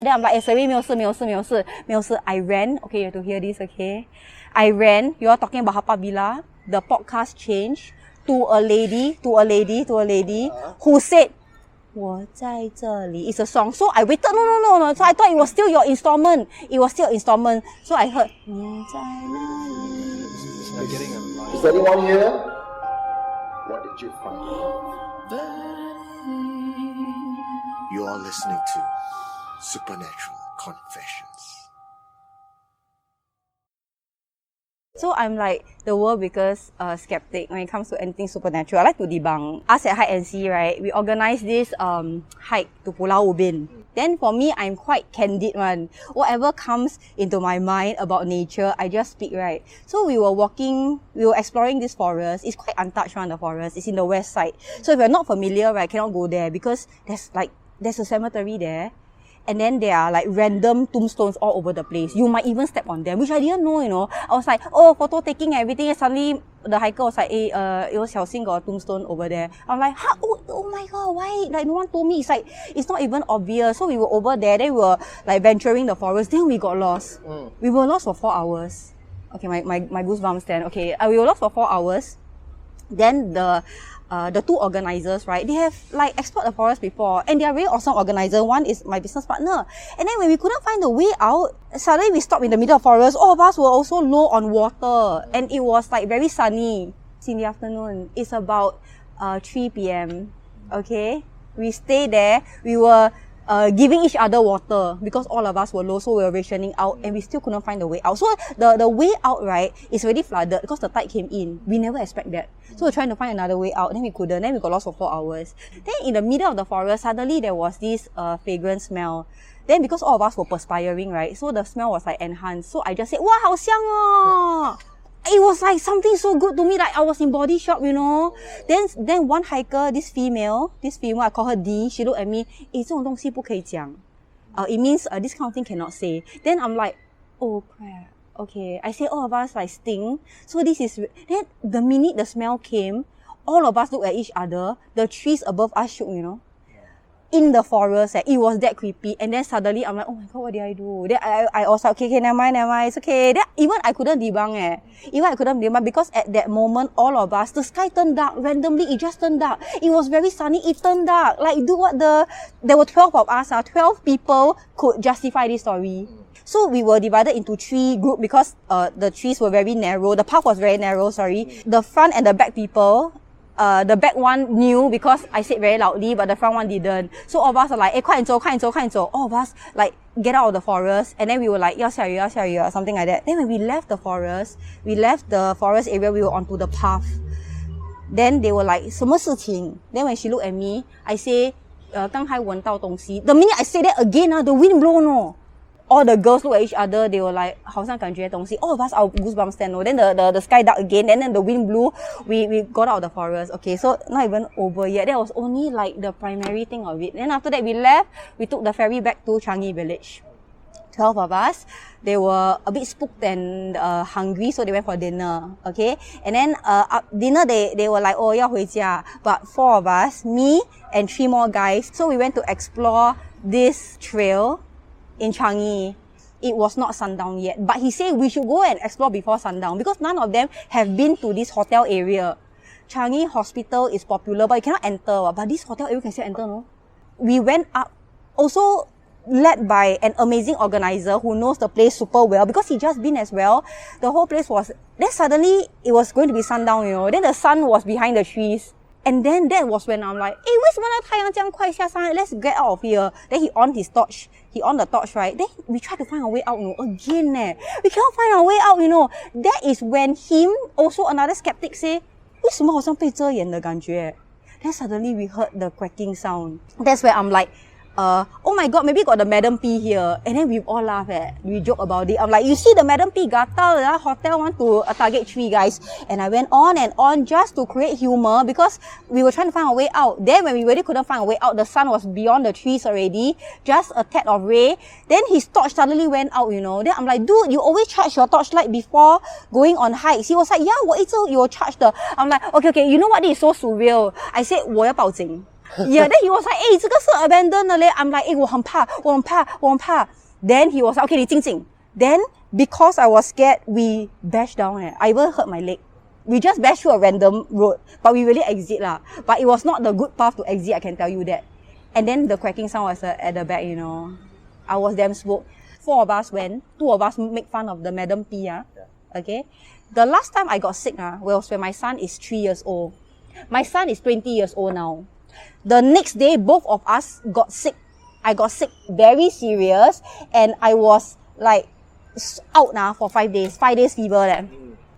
Then I'm like, eh, sorry, 没有事. I ran. Okay, you have to hear this, okay? I ran. You are talking about Haw Par Villa. The podcast changed to a lady who said, 我在这里. It's a song. So I waited. No. So I thought it was still your installment. So I heard, 你在哪里? Is anyone here? What did you find? You are listening to Supernatural Confessions. So I'm like the world biggest skeptic when it comes to anything supernatural. I like to debunk. Us at Hide and See, right? We organize this hike to Pulau Ubin. Then for me, I'm quite candid one. Whatever comes into my mind about nature, I just speak, right? So we were exploring this forest. It's quite untouched one, the forest. It's in the west side. So if you're not familiar, right, cannot go there because there's a cemetery there. And then there are like random tombstones all over the place. You might even step on them, which I didn't know, you know. I was like, oh, photo taking, everything. And suddenly the hiker was like, hey, Xiaoxing got a tombstone over there. I'm like, huh? Oh my god, why? Like no one told me. It's like, it's not even obvious. So we were over there, then we were like venturing the forest. Then we got lost. We were lost for 4 hours. Okay, my goosebumps then. Okay, we were lost for 4 hours. Then the two organizers, right, they have like explored the forest before and they are really awesome organizers. One is my business partner. And then when we couldn't find the way out, suddenly we stopped in the middle of the forest. All of us were also low on water and it was like very sunny. It's in the afternoon. It's about 3 p.m. Okay? We stayed there. We were giving each other water because all of us were low, so we were rationing out and we still couldn't find the way out. So the way out, right, is already flooded because the tide came in. We never expect that. So we're trying to find another way out, then we couldn't, then we got lost for 4 hours. Then in the middle of the forest, suddenly there was this fragrant smell. Then because all of us were perspiring, right, so the smell was like enhanced. So I just said, 哇，好香哦! It was like something so good to me, like I was in body shock, you know. Then one hiker, this female, I call her D, she looked at me, 诶，这种东西不可以讲. It means this kind of thing cannot say. Then I'm like, oh crap. Okay, I say all of us like stink. So this is, then the minute the smell came, all of us looked at each other, the trees above us shook, you know. In the forest, it was that creepy. And then suddenly I'm like, oh my god, what did I do? Then I was like, okay, never mind, it's okay. Then even I couldn't debunk because at that moment, all of us, the sky turned dark randomly. It just turned dark. It was very sunny. It turned dark. Like, there were 12 of us. 12 people could justify this story. So we were divided into 3 groups because the trees were very narrow. The path was very narrow, sorry. The front and the back people, the back one knew because I said very loudly, but the front one didn't. So all of us are like, 快点走. All of us like get out of the forest, and then we were like, 要下雨 or something like that. Then when we left the forest area, we were onto the path. Then they were like, 什么事情? Then when she looked at me, I say, 刚才闻到东西. The minute I say that again, the wind blow, no. All the girls look at each other, they were like, 好像感觉东西. All of us, our goosebumps stand. Then the sky dark again, and then the wind blew. We got out of the forest. Okay, so not even over yet. That was only like the primary thing of it. Then after that, we left. We took the ferry back to Changi village. 12 of us. They were a bit spooked and hungry, so they went for dinner. Okay, and then dinner they were like, oh, 要回家. But 4 of us, me and 3 more guys. So we went to explore this trail in Changi. It was not sundown yet, but he said we should go and explore before sundown because none of them have been to this hotel area. Changi hospital is popular, but you cannot enter. But this hotel area you can still enter, no? We went up, also led by an amazing organizer who knows the place super well because he just been as well. The whole place was, then suddenly it was going to be sundown, you know. Then the sun was behind the trees. And then that was when I'm like, 为什么那太阳这样快下山? Let's get out of here. Then he on his torch. He on the torch, right? Then we try to find our way out, you know. Again, we cannot find our way out, you know. That is when him, also another skeptic say, 为什么好像被遮眼的感觉? Then suddenly we heard the cracking sound. That's where I'm like, oh my god, maybe got the Madam P here. And then we all laugh we joke about it. I'm like, you see the Madam P gatal, hotel want to target 3 guys. And I went on and on just to create humor because we were trying to find a way out. Then when we really couldn't find a way out, the sun was beyond the trees already, just a tad of ray. Then his torch suddenly went out, you know. Then I'm like, dude, you always charge your torchlight before going on hikes. He was like, yeah, 我一直有 charge的. I'm like, okay, you know what, this is so surreal. I said, 我要报警. Yeah, then he was like, 这个是 abandoned 的嘞. I'm like, 我很怕. Then he was like, okay, 你静静. Then, because I was scared, we bashed down. I even hurt my leg. We just bashed through a random road, but we really exit lah. But it was not the good path to exit, I can tell you that. And then the cracking sound was at the back, you know. I was damn spooked. 4 of us went. 2 of us make fun of the Madam P. Okay. The last time I got sick was when my son is 3 years old. My son is 20 years old now. The next day, both of us got sick. I got sick very serious, and I was like out for 5 days. 5 days fever.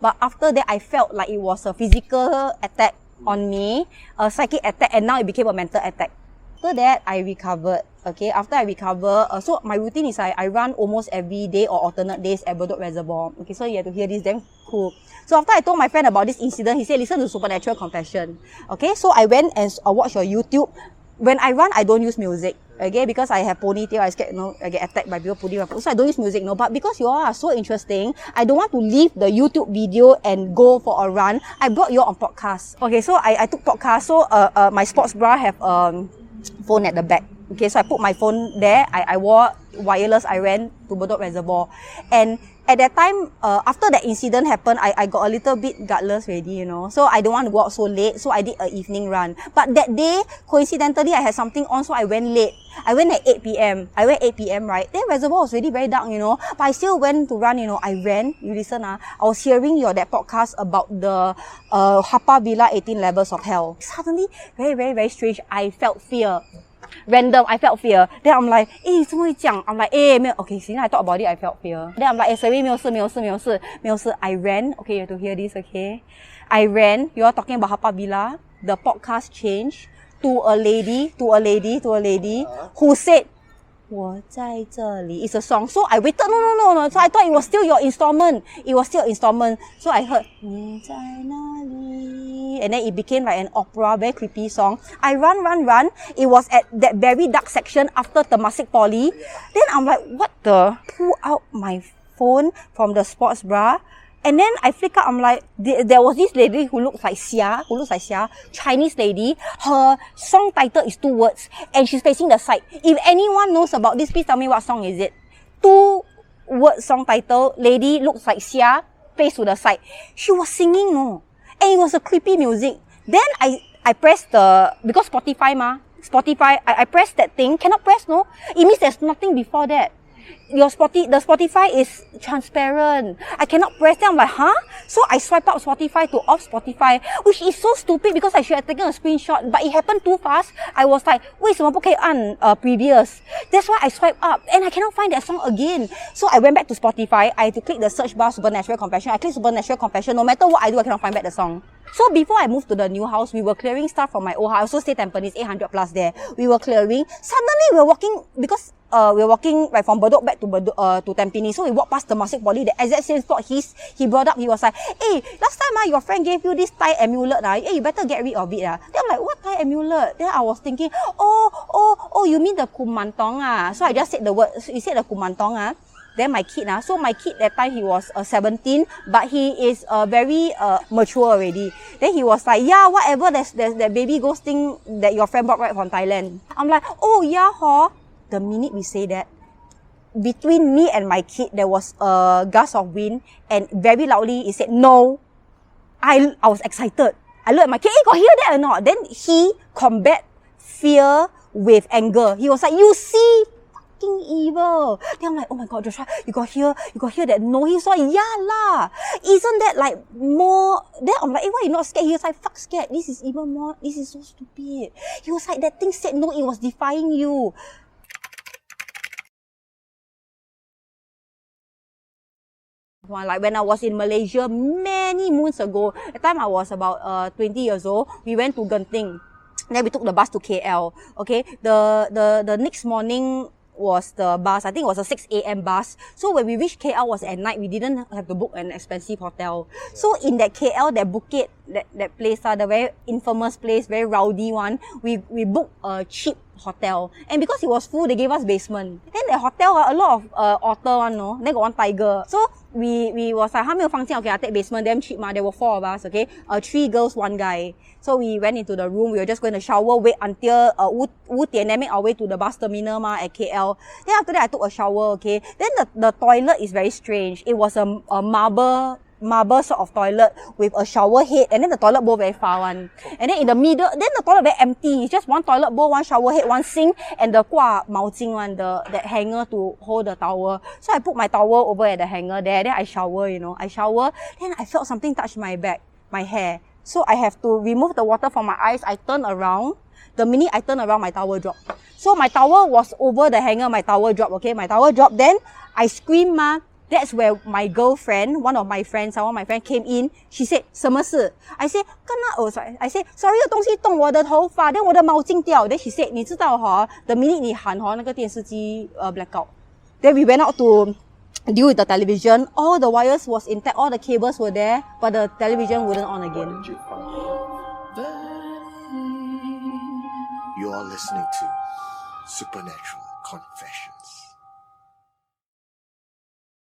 But after that, I felt like it was a physical attack on me, a psychic attack, and now it became a mental attack. After that, I recovered. Okay, after I recover, so my routine is I run almost every day or alternate days at Bedok Reservoir. Okay, so you have to hear this, damn cool. So after I told my friend about this incident, he said, listen to Supernatural Confession. Okay, so I went and watched your YouTube. When I run, I don't use music. Okay, because I have ponytail, I scared, I get attacked by people putting my phone. So I don't use music, But because you all are so interesting, I don't want to leave the YouTube video and go for a run. I brought you all on podcast. Okay, so I took podcast. So my sports bra have phone at the back. Okay, so I put my phone there. I wore wireless. I ran to Bedok Reservoir. And at that time, after that incident happened, I got a little bit gutless already, So I don't want to go out so late. So I did an evening run. But that day, coincidentally, I had something on, so I went late. I went at 8 p.m. I went 8 p.m., right? Then Reservoir was already very dark, But I still went to run, I ran. You listen, I was hearing that podcast about the Haw Villa 18 levels of hell. Suddenly, very, very, very strange. I felt fear. Random, I felt fear. Then I'm like, 怎么会这样? I'm like, 没有. Okay, since I thought about it, I felt fear. Then I'm like, sorry, 没有事. I ran. Okay, you have to hear this, okay? I ran. You are talking about Haw Villa. The podcast changed to a lady who said, 我在这里. It's a song. So I waited. No. So I thought it was still your installment. So I heard, 你在哪里? And then it became like an opera, very creepy song. I run. It was at that very dark section after Temasek Poly. Then I'm like, what the? Pull out my phone from the sports bra. And then I flick out, I'm like, there was this lady who looks like Xia, Chinese lady. Her song title is 2 words, and she's facing the side. If anyone knows about this, please tell me what song is it. 2-word song title, lady looks like Xia, face to the side. She was singing, and it was a creepy music. Then I pressed because Spotify, I pressed that thing, cannot press, It means there's nothing before that. The Spotify is transparent. I cannot press. Then I'm like, huh? So I swipe out Spotify to off Spotify, which is so stupid because I should have taken a screenshot, but it happened too fast. I was like, 为什么不可以按 previous? That's why I swipe up and I cannot find that song again. So I went back to Spotify. I had to click the search bar Supernatural Confession. I clicked Supernatural Confession. No matter what I do, I cannot find back the song. So before I moved to the new house, we were clearing stuff from my old house. I also stay Tampines, 800 plus there. We were clearing. Suddenly we were walking, because we were walking right from Bedok back to Tampines. So we walked past the Temasek Poly, the exact same spot he brought up. He was like, hey, last time your friend gave you this Thai amulet. Hey, you better get rid of it. Then I'm like, what Thai amulet? Then I was thinking, oh, you mean the kumantong. So I just said the word, you said the kumantong. Then my kid, so my kid that time he was 17, but he is very mature already. Then he was like, yeah, whatever, there's that baby ghost thing that your friend brought right from Thailand. I'm like, oh yeah, The minute we say that, between me and my kid, there was a gust of wind, and very loudly he said, no. I was excited. I looked at my kid, hey, got hear that or not? Then he combat fear with anger. He was like, you see, evil. Then I'm like, oh my god, Joshua, you got hear that? No, he's like, yeah lah. Isn't that like more? Then I'm like, hey, why you not scared? He was like, fuck scared. This is even more. This is so stupid. He was like, that thing said no, it was defying you. Like when I was in Malaysia many moons ago, at the time I was about 20 years old, we went to Genting. Then we took the bus to KL. Okay, the next morning was the bus. I think it was a 6 a.m. bus. So when we reached KL was at night. We didn't have to book an expensive hotel. So in that KL, that Bukit that place, the very infamous place, very rowdy one. We booked a cheap hotel, and because it was full, they gave us basement. Then the hotel a lot of otter one, no. Then got one tiger. So we was like, 没有房间, okay, I take basement, damn cheap ma. There were 4 of us, okay, 3 girls, 1 guy. So we went into the room. We were just going to shower, wait until 5 点, then make our way to the bus terminal ma at KL. Then after that, I took a shower, okay. Then the toilet is very strange. It was a marble sort of toilet with a shower head, and then the toilet bowl very far one. And then in the middle, then the toilet very empty. It's just one toilet bowl, one shower head, one sink, and the 挂毛巾 one, that hanger to hold the towel. So I put my towel over at the hanger there. Then I shower, I shower. Then I felt something touch my back, my hair. So I have to remove the water from my eyes. I turn around. The minute I turn around, my towel dropped. So my towel was over the hanger. My towel dropped. Okay, my towel dropped. Then I screamed, ma. That's where my girlfriend, one of my friends came in. She said, 什么事? I said, I said, sorry, 有东西动我的头发, then 我的毛巾掉. Then she said, 你知道the minute 你喊那个电视机blackout. Then we went out to deal with the television. All the wires was intact, all the cables were there, but the television wouldn't on again. What did you find? You are listening to Supernatural Confessions.